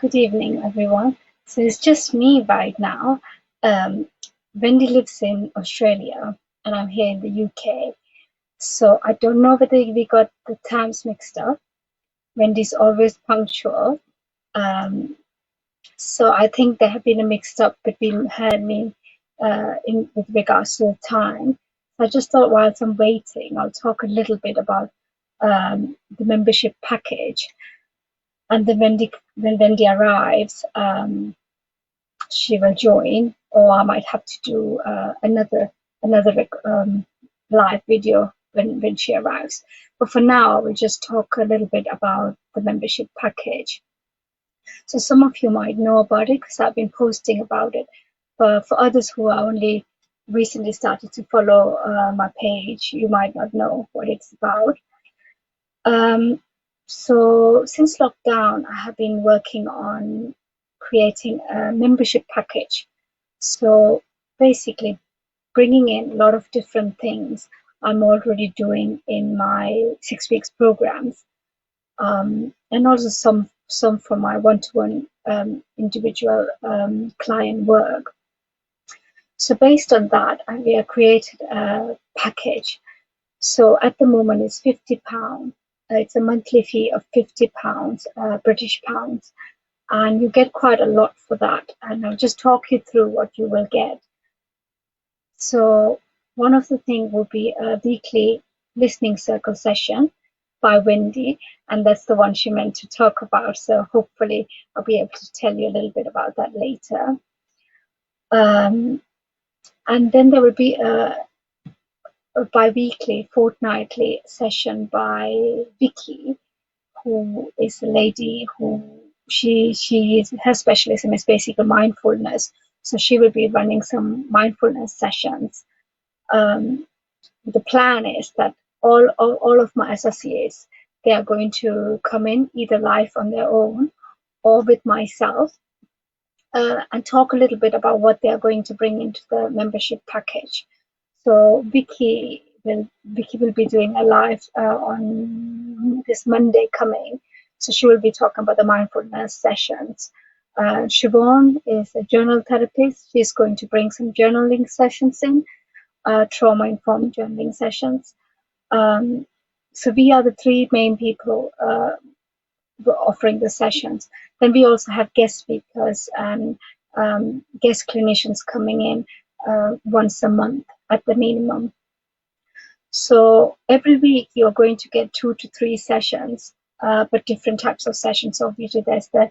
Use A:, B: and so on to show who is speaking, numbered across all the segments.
A: Good evening, everyone. So it's just me right now. Um, Wendy lives in Australia, and I'm here in the UK. So I don't know whether we got the times mixed up. Wendy's always punctual. Um, so I think there have been a mixed up between her and me in with regards to the time. So I just thought whilst I'm waiting, I'll talk a little bit about the membership package. And then when Wendy arrives, she will join, or I might have to do another live video when she arrives. But for now, I will just talk a little bit about the membership package. So some of you might know about it because I've been posting about it. But for others who are only recently started to follow my page, you might not know what it's about. So since lockdown, I have been working on creating a membership package. So basically, bringing in a lot of different things I'm already doing in my 6 weeks programs, and also some for my one-to-one individual client work. So based on that, we have created a package. So at the moment, it's £50. It's a monthly fee of £50, British pounds, and you get quite a lot for that. And I'll just talk you through what you will get. So one of the things will be a weekly listening circle session by Wendy, and that's the one she meant to talk about. So hopefully I'll be able to tell you a little bit about that later. And then there will be a bi-weekly, fortnightly session by Vicky, who is a lady who her specialism is basically mindfulness. So she will be running some mindfulness sessions. The plan is that all of my associates, they are going to come in either live on their own or with myself, and talk a little bit about what they are going to bring into the membership package. So Vicky will be doing a live on this Monday coming. So she will be talking about the mindfulness sessions. Siobhan is a journal therapist. She's going to bring some journaling sessions in, trauma-informed journaling sessions. So we are the three main people offering the sessions. Then we also have guest speakers and guest clinicians coming in once a month at the minimum. So every week you're going to get 2 to 3 sessions, but different types of sessions. So obviously there's the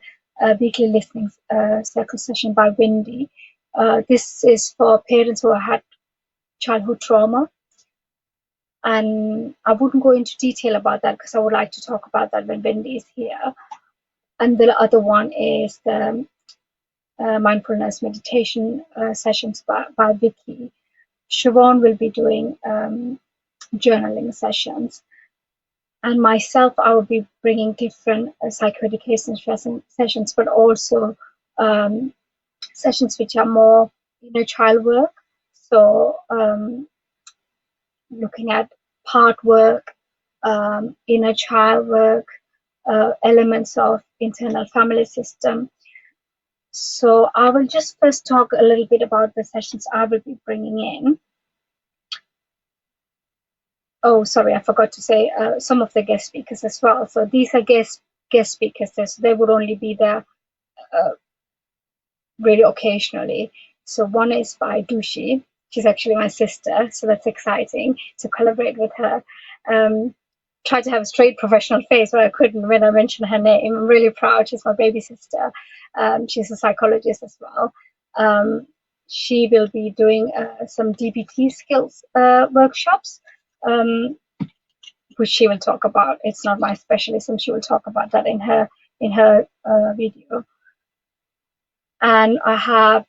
A: weekly listening circle session by Wendy. This is for parents who have had childhood trauma. And I wouldn't go into detail about that because I would like to talk about that when Wendy is here. And the other one is the mindfulness meditation sessions by Vicky. Siobhan will be doing journaling sessions. And myself, I will be bringing different psychoeducation sessions, but also sessions which are more inner child work. So looking at part work, inner child work, elements of internal family system. So I will just first talk a little bit about the sessions I will be bringing in. Oh, sorry, I forgot to say some of the guest speakers as well. So these are guest speakers. So they would only be there really occasionally. So one is by Dushi. She's actually my sister, so that's exciting to collaborate with her. Tried to have a straight professional face, but I couldn't when I mentioned her name. I'm really proud. She's my baby sister. She's a psychologist as well. She will be doing some DBT skills workshops, which she will talk about. It's not my specialism. She will talk about that in her video. And I have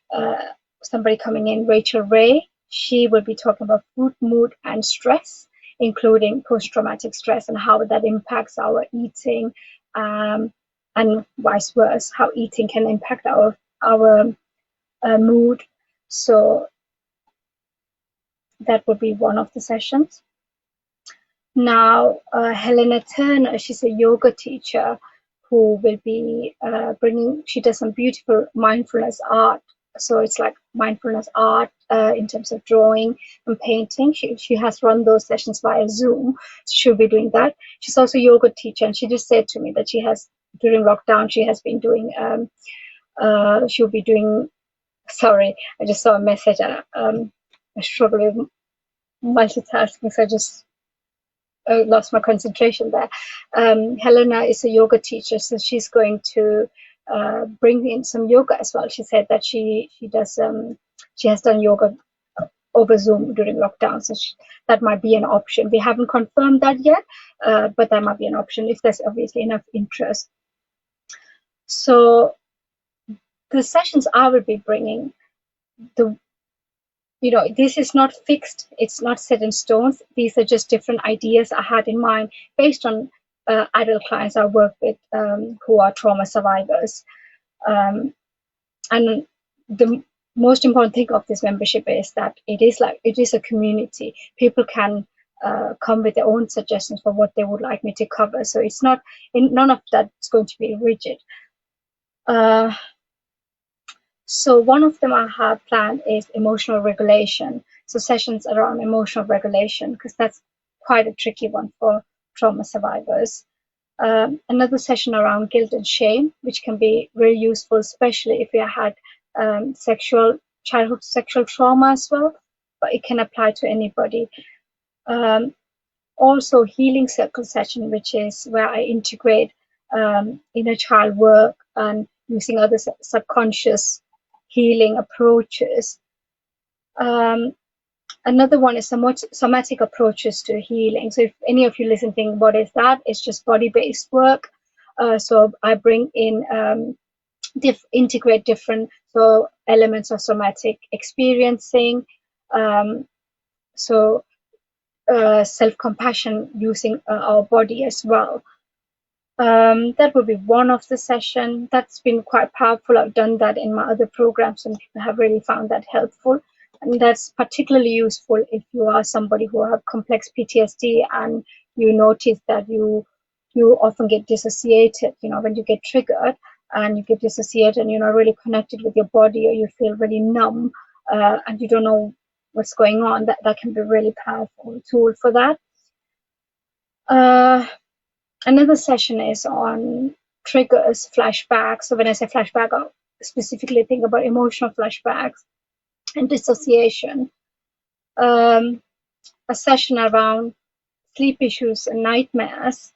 A: somebody coming in, Rachel Ray. She will be talking about food, mood, and stress, including post-traumatic stress and how that impacts our eating, and vice versa, how eating can impact our mood. So that would be one of the sessions. Now, Helena Turner, she's a yoga teacher who will be bringing. She does some beautiful mindfulness art. So it's like mindfulness art in terms of drawing and painting. She has run those sessions via Zoom. So she'll be doing that. She's also a yoga teacher, and she just said to me that she has, during lockdown, she has been doing. She'll be doing. Sorry, I just saw a message. I struggle with multitasking, so I just lost my concentration there. Helena is a yoga teacher, so she's going to bring in some yoga as well. She said that she has done yoga over Zoom during lockdown, so that might be an option. We haven't confirmed that yet, but that might be an option if there's obviously enough interest. So the sessions I will be bringing, this is not fixed. It's not set in stone. These are just different ideas I had in mind based on adult clients I work with who are trauma survivors. And the most important thing of this membership is that it is a community. People can come with their own suggestions for what they would like me to cover. So it's not, none of that's going to be rigid. So one of them I have planned is emotional regulation. So sessions around emotional regulation, because that's quite a tricky one for trauma survivors. Another session around guilt and shame, which can be very useful, especially if you had childhood sexual trauma as well, but it can apply to anybody. Also healing circle session, which is where I integrate inner child work and using other subconscious healing approaches. Another one is somatic approaches to healing. So if any of you listen think, what is that? It's just body-based work. So I bring in, integrate different elements of somatic experiencing. Self-compassion using our body as well. That would be one of the session. That's been quite powerful. I've done that in my other programs and people have really found that helpful. And that's particularly useful if you are somebody who have complex PTSD and you notice that you often get dissociated, when you get triggered and you get dissociated and you're not really connected with your body, or you feel really numb and you don't know what's going on. That can be a really powerful tool for that. Another session is on triggers, flashbacks. So when I say flashback, I specifically think about emotional flashbacks and dissociation. A session around sleep issues and nightmares.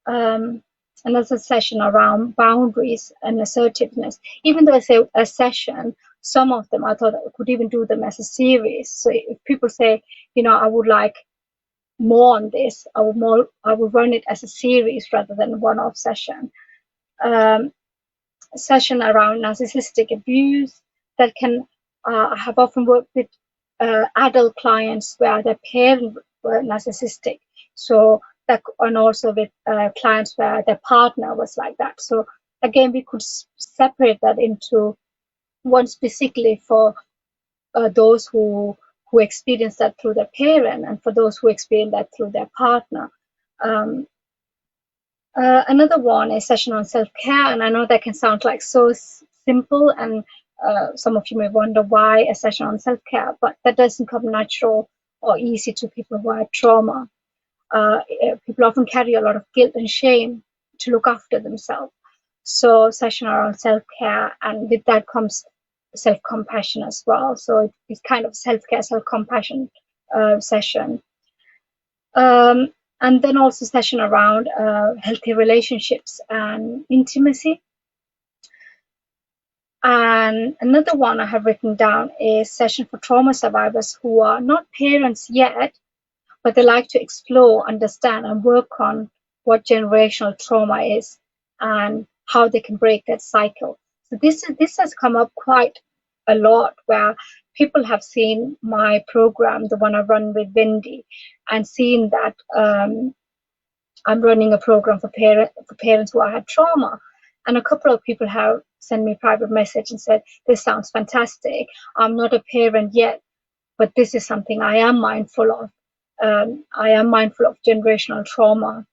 A: Another session around boundaries and assertiveness. Even though I say a session, some of them I thought I could even do them as a series. So if people say, I would like more on this, I would run it as a series rather than one-off session. A session around narcissistic abuse that can, I have often worked with adult clients where their parents were narcissistic. So that, and also with clients where their partner was like that. So again, we could separate that into one specifically for those who experience that through their parent, and for those who experience that through their partner. Another one is session on self-care, and I know that can sound like so simple, and some of you may wonder why a session on self-care, but that doesn't come natural or easy to people who have trauma. People often carry a lot of guilt and shame to look after themselves. So session around self-care, and with that comes self-compassion as well. So it's kind of self-care, self-compassion session. And then also session around healthy relationships and intimacy. And another one I have written down is session for trauma survivors who are not parents yet, but they like to explore, understand, and work on what generational trauma is and how they can break that cycle. So this has come up quite a lot, where people have seen my program, the one I run with Wendy, and seen that I'm running a program for parents who had trauma. And a couple of people have sent me a private message and said, this sounds fantastic. I'm not a parent yet, but this is something I am mindful of. I am mindful of generational trauma.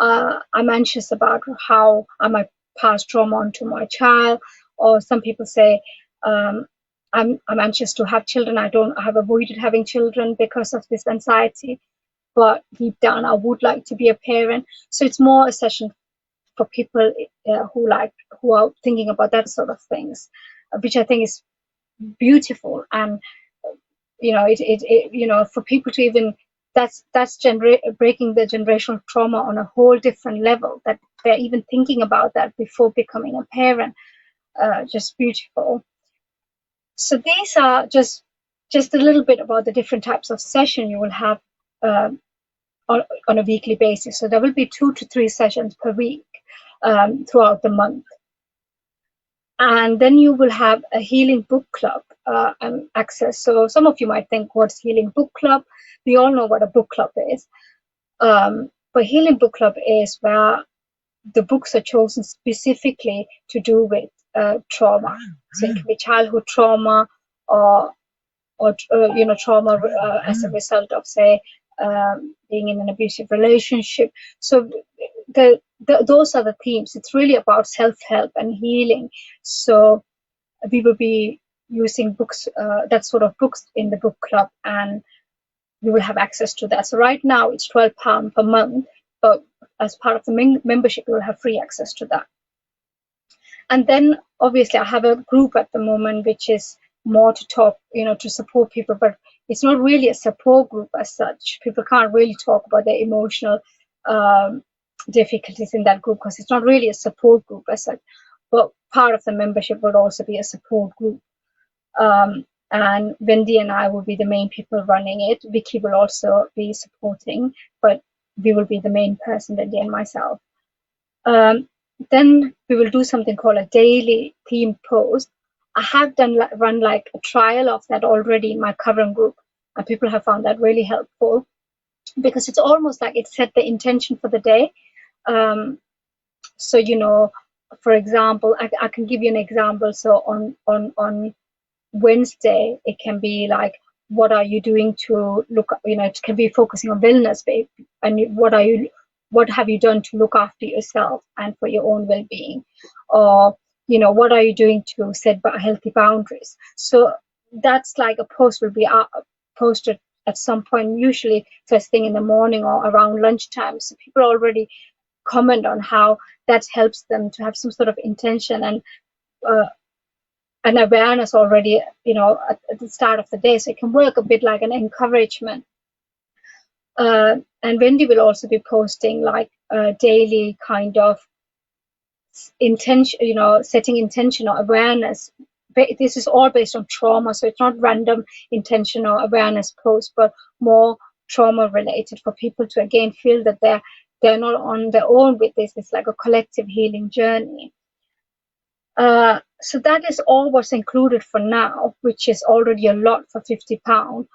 A: I'm anxious about how I might pass trauma on to my child. Or some people say, I'm anxious to have children. I have avoided having children because of this anxiety, but deep down I would like to be a parent. So it's more a session for people who are thinking about that sort of things, which I think is beautiful. And for people to even breaking the generational trauma on a whole different level, that they're even thinking about that before becoming a parent. Just beautiful. So these are just a little bit about the different types of session you will have um, on a weekly basis. So there will be 2 to 3 sessions per week throughout the month. And then you will have a healing book club access. So some of you might think, what's healing book club? We all know what a book club is. But healing book club is where the books are chosen specifically to do with trauma. So it can be childhood trauma or trauma as a result of, say, being in an abusive relationship. So those are the themes. It's really about self-help and healing. So we will be using books, that sort of books in the book club, and you will have access to that. So right now it's £12 per month, but as part of the membership, you will have free access to that. And then obviously I have a group at the moment, which is more to talk, to support people, but it's not really a support group as such. People can't really talk about their emotional difficulties in that group because it's not really a support group as such. But part of the membership would also be a support group. And Wendy and I will be the main people running it. Vicky will also be supporting, but we will be the main person, Wendy and myself. Then we will do something called a daily theme post. I have run like a trial of that already in my current group, and people have found that really helpful because it's almost like it set the intention for the day. So for example, I can give you an example. So on Wednesday, it can be like, what are you doing to look, it can be focusing on wellness, and what have you done to look after yourself and for your own well-being, or what are you doing to set healthy boundaries. So that's like a post will be posted at some point, usually first thing in the morning or around lunchtime. So people already comment on how that helps them to have some sort of intention and an awareness already, at the start of the day. So it can work a bit like an encouragement. And Wendy will also be posting like a daily kind of intention, setting intention or awareness. This is all based on trauma, so it's not random intention or awareness posts, but more trauma related for people to again feel that they're not on their own with this. It's like a collective healing journey. So that is all what's included for now, which is already a lot for £50.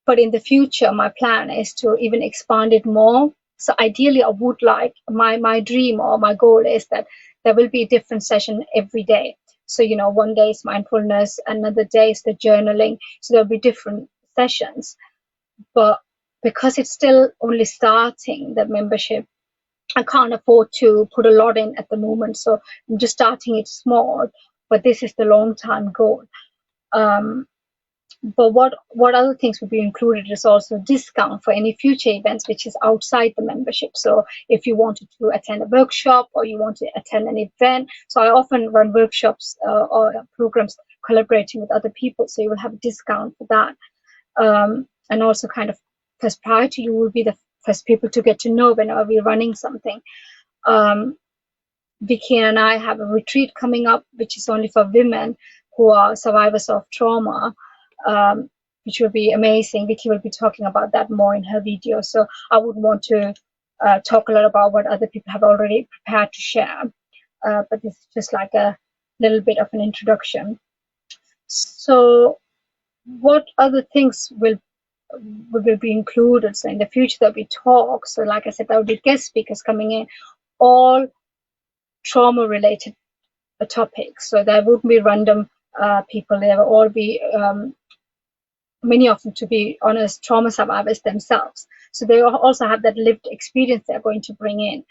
A: But in the future, my plan is to even expand it more. So ideally, I would like, my dream or my goal is that there will be a different session every day. So, one day is mindfulness, another day is the journaling. So there'll be different sessions. But because it's still only starting, the membership, I can't afford to put a lot in at the moment. So I'm just starting it small, but this is the long-term goal. But what other things would be included is also discount for any future events which is outside the membership. So if you wanted to attend a workshop or you want to attend an event, so I often run workshops or programs collaborating with other people, so you will have a discount for that. And also kind of first priority, you will be the first people to get to know whenever we're running something. Vicky and I have a retreat coming up, which is only for women who are survivors of trauma, which will be amazing. Vicky will be talking about that more in her video. So I would want to talk a lot about what other people have already prepared to share. But this is just like a little bit of an introduction. So what other things will be included? So in the future there'll be talks. So like I said, there will be guest speakers coming in, all trauma related topics. So there wouldn't be random people. There will all be many of them, to be honest, trauma survivors themselves. So they also have that lived experience they're going to bring in.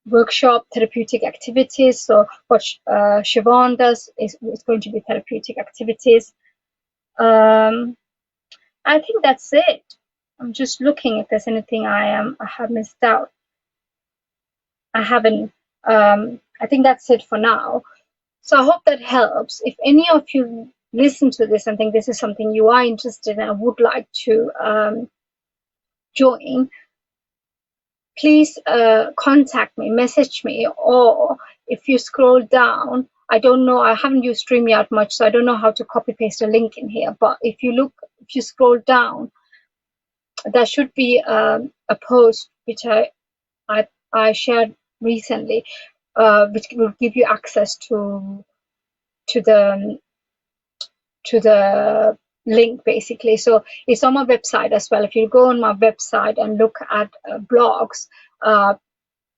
A: Workshop, therapeutic activities. So what Siobhan does is going to be therapeutic activities. I think that's it. I'm just looking if there's anything I have missed out. I haven't. I think that's it for now. So I hope that helps. If any of you listen to this and think this is something you are interested in and would like to join, please contact me, message me, or if you scroll down, I don't know, I haven't used StreamYard much, so I don't know how to copy paste a link in here. But if you scroll down, there should be a post which I shared recently, which will give you access to the link basically. So it's on my website as well. If you go on my website and look at blogs,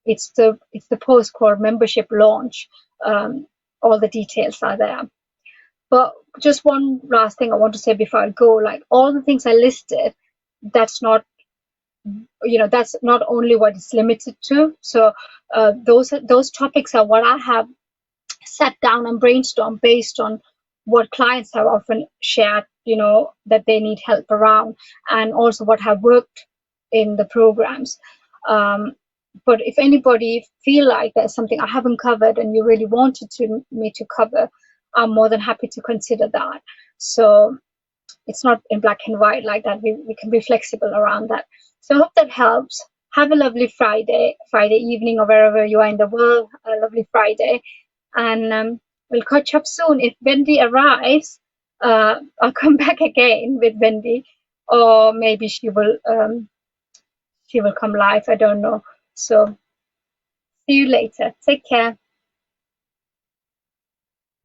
A: it's the post called membership launch. All the details are there. But just one last thing I want to say before I go, like all the things I listed, that's not only what it's limited to. So those topics are what I have sat down and brainstormed based on what clients have often shared, that they need help around, and also what have worked in the programs. But if anybody feel like there's something I haven't covered and you really wanted me to cover, I'm more than happy to consider that. So it's not in black and white like that. We can be flexible around that. So I hope that helps. Have a lovely Friday evening, or wherever you are in the world, a lovely Friday. And we'll catch up soon. If Wendy arrives, I'll come back again with Wendy, or maybe she will come live. I don't know. So see you later. Take care.